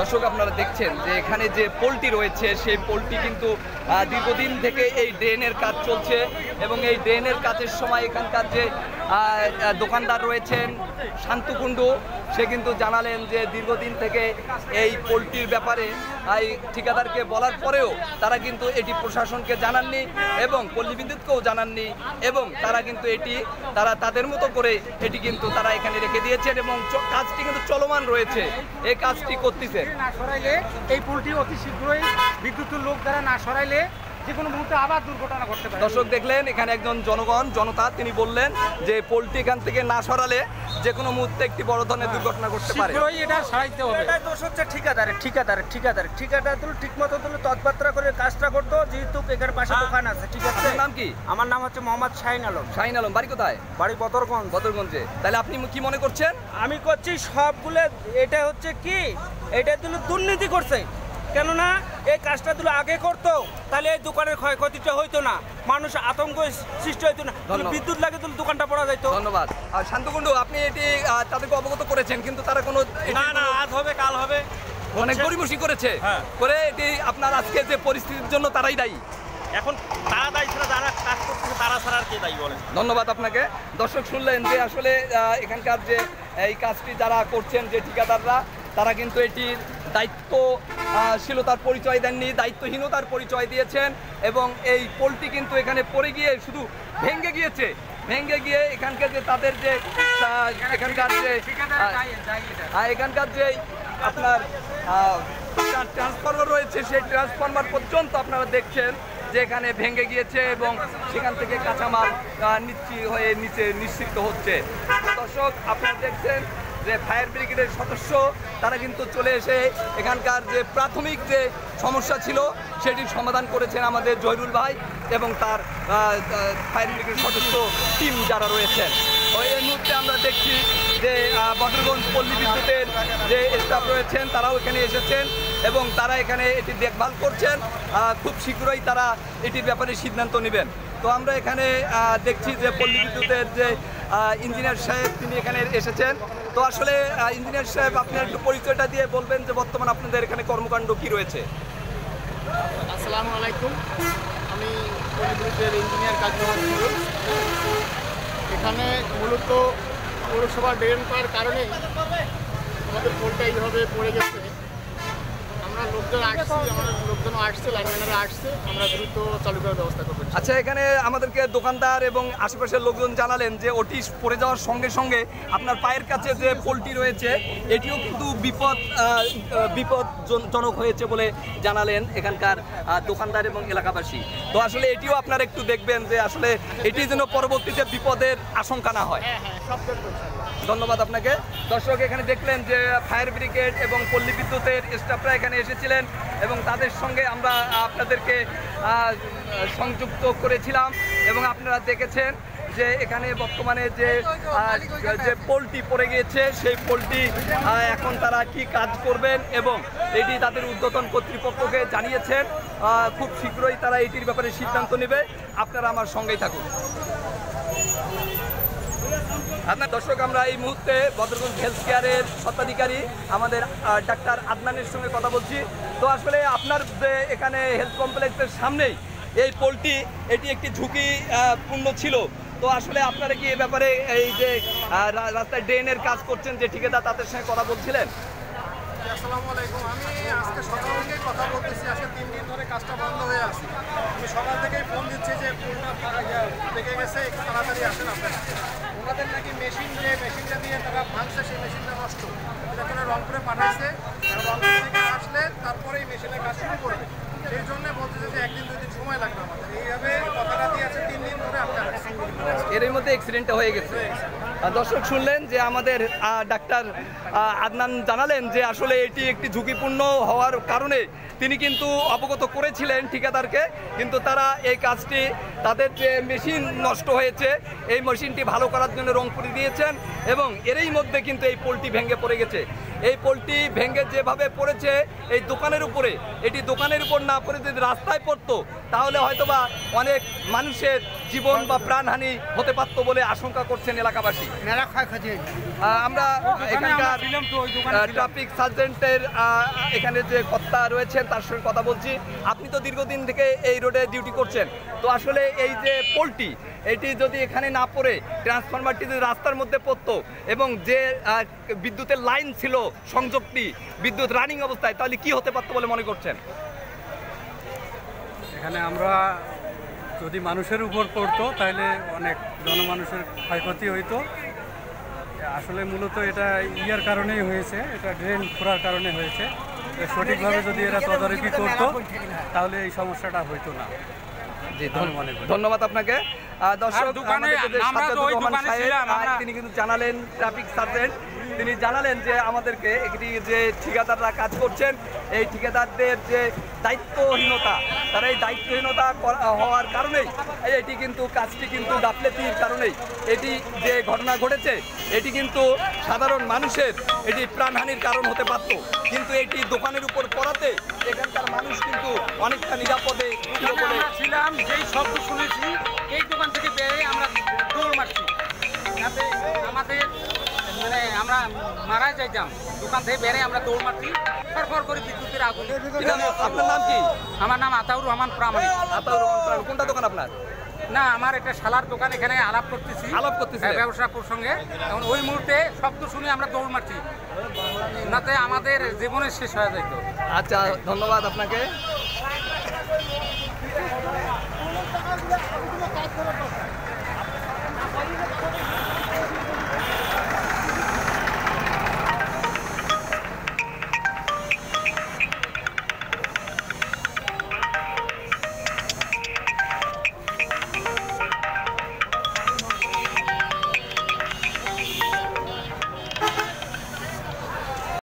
দর্শক আপনারা দেখছেন যে এখানে যে পোলটি রয়েছে সেই পোলটি কিন্তু দীর্ঘদিন থেকে এই ড্রেনের কাজ চলছে এবং এই ড্রেনের কাজের সময় এখানকার যে দোকানদার রয়েছেন শান্তুকুণ্ডু সে কিন্তু জানালেন যে দীর্ঘদিন থেকে এই পোলট্রির ব্যাপারে এই ঠিকাদারকে বলার পরেও তারা কিন্তু এটি প্রশাসনকে জানাননি এবং পল্লী বিদ্যুৎকেও জানাননি এবং তারা কিন্তু এটি তারা তাদের মতো করে এটি কিন্তু তারা এখানে রেখে দিয়েছেন এবং কাজটি কিন্তু চলমান রয়েছে। এই কাজটি করতেছে না সরাইলে এই পোলট্রি অতি শীঘ্রই বিদ্যুতের লোক দ্বারা না সরাইলে যে কোনো মুহূর্তে আবার দুর্ঘটনা ঘটতে পারে। দর্শক দেখলেন এখানে একজন জনতা তিনি বললেন যে পোলট্রি এখান থেকে না সরালে যে কোনো মুহূর্তে একটি বড় ধরনের দুর্ঘটনা ঘটতে পারে। শীঘ্রই এটা সরাইতে হবে। এটা দোষ হচ্ছে ঠিকাদার ঠিক মতো তৎপরতা করে কাজটা করতো, যেহেতু এখানে পাশে দোকান আছে। ঠিক আছে, আপনার নাম কি? আমার নাম হচ্ছে মোহাম্মদ শাহিন আলম। শাহিন আলম, বাড়ি কোথায়? বাড়ি বদরগঞ্জে। তাহলে আপনি কি মনে করছেন? আমি করছি সবগুলো এটা হচ্ছে কি এটা দিল দুর্নীতি করছে, কেননা এই কাজটা দিল আগে করতো তাহলে এই দোকানের ক্ষয়ক্ষতিটা হইতো না, মানুষ আতঙ্ক সৃষ্টি হইতো না, বিদ্যুৎ লাগে তো দোকানটা পড়া যাইতো। ধন্যবাদ। আর শান্তকুণ্ডু আপনি এটি তাদেরকে অবগত করেছেন কিন্তু তারা কোনো না আজ হবে কাল হবে অনেক গড়িমসি করেছে করে এটি আপনার আজকে যে পরিস্থিতির জন্য তারাই দায়ী। এখন তারা দায়ী ছাড়া যারা কাজ করতেছে তারা ছাড়া আর কে দায়ী বলেন। ধন্যবাদ আপনাকে। দর্শক শুনলেন যে আসলে এখানকার যে এই কাজটি যারা করছেন যে ঠিকাদাররা তারা কিন্তু এটির দায়িত্বশীলতার পরিচয় দেননি, দায়িত্বহীনতার পরিচয় দিয়েছেন এবং এই পোলটি কিন্তু এখানে পড়ে গিয়ে শুধু ভেঙে গিয়ে এখানকার যে তাদের যে এখানকার যে আপনার ট্রান্সফরমার রয়েছে সেই ট্রান্সফরমার পর্যন্ত আপনারা দেখছেন যে এখানে ভেঙে গিয়েছে এবং সেখান থেকে কাঁচামাল নিচে নিশ্চিত হচ্ছে। দর্শক আপনারা দেখছেন যে ফায়ার ব্রিগেডের সদস্য তারা কিন্তু চলে এসে এখানকার যে প্রাথমিক যে সমস্যা ছিল সেটির সমাধান করেছেন আমাদের জয়রুল ভাই এবং তার ফায়ার ব্রিগেডের সদস্য টিম যারা রয়েছেন। তো এই মুহূর্তে আমরা দেখছি যে বদরগঞ্জ পল্লী বিদ্যুতের যে স্টাফ রয়েছেন তারাও এখানে এসেছেন এবং তারা এখানে এটি দেখভাল করছেন। খুব শীঘ্রই তারা এটির ব্যাপারে সিদ্ধান্ত নেবেন। তো আমরা এখানে দেখছি যে পল্লী বিদ্যুতের যে ইঞ্জিনিয়ার সাহেব তিনি এখানে এসেছেন। তো আসলে ইঞ্জিনিয়ার সাহেব আপনার একটু পরিচয়টা দিয়ে বলবেন যে বর্তমান আপনাদের এখানে কর্মকাণ্ড কি রয়েছে? আসসালামু আলাইকুম, আমি পল্লী বিদ্যুতের ইঞ্জিনিয়ার কাজী মোহাম্মদ। এখানে মূলত পৌরসভা ড্রেন করার কারণেই আমাদের পোলটা এইভাবে পড়ে গেছে। আমরা লোকজন আসছে, লাইনম্যানেরা আসছে, আমরা দ্রুত চালু করার ব্যবস্থা করবো। আচ্ছা, এখানে আমাদেরকে দোকানদার এবং আশেপাশের লোকজন জানালেন যে ওটি পড়ে যাওয়ার সঙ্গে সঙ্গে আপনার পায়ের কাছে যে পোলটি রয়েছে এটিও কিন্তু বিপদজনক হয়েছে বলে জানালেন এখানকার দোকানদার এবং এলাকাবাসী। তো আসলে এটিও আপনারা একটু দেখবেন যে আসলে এটি যেন পরবর্তীতে বিপদের আশঙ্কা না হয়। ধন্যবাদ আপনাকে। দর্শক এখানে দেখলেন যে ফায়ার ব্রিগেড এবং পল্লী বিদ্যুতের স্টাফরা এখানে এসেছিলেন এবং তাদের সঙ্গে আমরা আপনাদেরকে সংযুক্ত করেছিলাম এবং আপনারা দেখেছেন যে এখানে বর্তমানে যে পোলটি পড়ে গিয়েছে সেই পোলটি এখন তারা কি কাজ করবেন এবং এটি তাদের ঊর্ধ্বতন কর্তৃপক্ষকে জানিয়েছেন। খুব শীঘ্রই তারা এটির ব্যাপারে সিদ্ধান্ত নেবে। আপনারা আমার সঙ্গেই থাকুন। আপনার দর্শক আমরা এই মুহূর্তে বদরগঞ্জ হেলথ কেয়ারের স্বত্বাধিকারী আমাদের ডাক্তার আদনানের সঙ্গে কথা বলছি। তো আসলে আপনার যে এখানে হেলথ কমপ্লেক্সের সামনেই এই পোলটি এটি একটি ঝুঁকিপূর্ণ ছিল। তো আসলে আপনারা কি এ ব্যাপারে এই যে রাস্তায় ড্রেনের কাজ করছেন যে ঠিকাদার তাদের সঙ্গে কথা বলছিলেন? আসসালামু আলাইকুম, আমি আজকে সকাল থেকেই কথা বলতেছি। আজকে 3 দিন ধরে কাজটা বন্ধ হয়ে আছে। আমি সকাল থেকেই ফোন দিচ্ছি যে পোলটা লেগে গেছে, একটু তাড়াতাড়ি আসেন আপনারা। ওনাদের নাকি মেশিনটা দিয়ে তারা ভাঙছে, সেই মেশিনটা নষ্ট, এটা করে রংপুরে পাঠাইছে। রংপুর থেকে আসলে তারপরে এই মেশিনের কাজ শুরু করবে। সেই জন্য বলতেছে যে 1 দিন 2 দিন সময় লাগবে আমাদের। এইভাবে কথাটা দিয়ে আছে 3 দিন ধরে আপনারা। এর মধ্যে অ্যাক্সিডেন্টটা হয়ে গেছে। দর্শক শুনলেন যে আমাদের ডাক্তার আদনান জানালেন যে আসলে এটি একটি ঝুঁকিপূর্ণ হওয়ার কারণে তিনি কিন্তু অবগত করেছিলেন ঠিকাদারকে, কিন্তু তারা এই কাজটি তাদের যে মেশিন নষ্ট হয়েছে এই মেশিনটি ভালো করার জন্য রংপুরে দিয়েছেন এবং এরই মধ্যে কিন্তু এই পোলটি ভেঙে পড়ে গেছে। এই পোলটি ভেঙে যেভাবে পড়েছে এই দোকানের উপরে, এটি দোকানের উপর না পড়ে যদি রাস্তায় পড়তো তাহলে হয়তোবা অনেক মানুষের জীবন বা প্রাণহানি হতে পারত বলে আশঙ্কা করছেন এলাকাবাসী। আমরা এখানকার ট্রাফিক সার্জেন্টের এখানে যে কর্তা রয়েছেন তার সঙ্গে কথা বলছি। আপনি তো দীর্ঘদিন থেকে এই রোডে ডিউটি করছেন, তো আসলে এই যে পোলটি এটি যদি এখানে না পড়ে ট্রান্সফরমারটি যদি রাস্তার মধ্যে পড়তো এবং যে বিদ্যুতের লাইন ছিল সংযোগটি বিদ্যুৎ রানিং অবস্থায়, তাহলে কি হতে পারতো বলে মনে করছেন? এখানে আমরা যদি মানুষের উপর পড়তো তাহলে অনেক জনমানুষের ক্ষয়ক্ষতি হইতো। আসলে মূলত এটা ইয়ার কারণেই হয়েছে, এটা ড্রেন খোঁড়ার কারণে হয়েছে। সঠিকভাবে যদি এরা তদারকি করতো তাহলে এই সমস্যাটা হইতো না। ধন্যবাদ আপনাকে। দর্শক, তিনি কিন্তু জানালেন, ট্রাফিক সার্জেন্ট তিনি জানালেন যে আমাদেরকে এটি যে ঠিকাদাররা কাজ করছেন এই ঠিকাদারদের যে দায়িত্বহীনতা, তারা এই দায়িত্বহীনতা হওয়ার কারণেই এটি কিন্তু কাজটি কিন্তু গাফলেতির কারণেই এটি যে ঘটনা ঘটেছে এটি কিন্তু সাধারণ মানুষের এটি প্রাণহানির কারণ হতে পারত, কিন্তু এটি দোকানের উপর পড়াতে এখানকার মানুষ কিন্তু অনেকটা নিরাপদে ছিলাম। যেই শব্দ শুনেছি এই দোকান থেকে বেরিয়ে আমরা দৌড় মারছি, যাতে আমাদের মানে আমরা মারা যাইতাম। দোকান থেকে বেরিয়ে আমরা দৌড় মারছি, ফরফর করে বিদ্যুতের আগুন। আপনার নাম কি? আমার নাম আতাউর রহমান প্রামাণিক। আতাউর রহমান প্রামাণিক। কোনটা দোকান আপনার? না, আমার একটা শালার দোকান, এখানে আলাপ করতেছি ব্যবসা প্রসঙ্গে। এখন ওই মুহূর্তে শব্দ শুনে আমরা দৌড় মারছি, নাতে আমাদের জীবনের শেষ হয়ে যেত। আচ্ছা, ধন্যবাদ আপনাকে।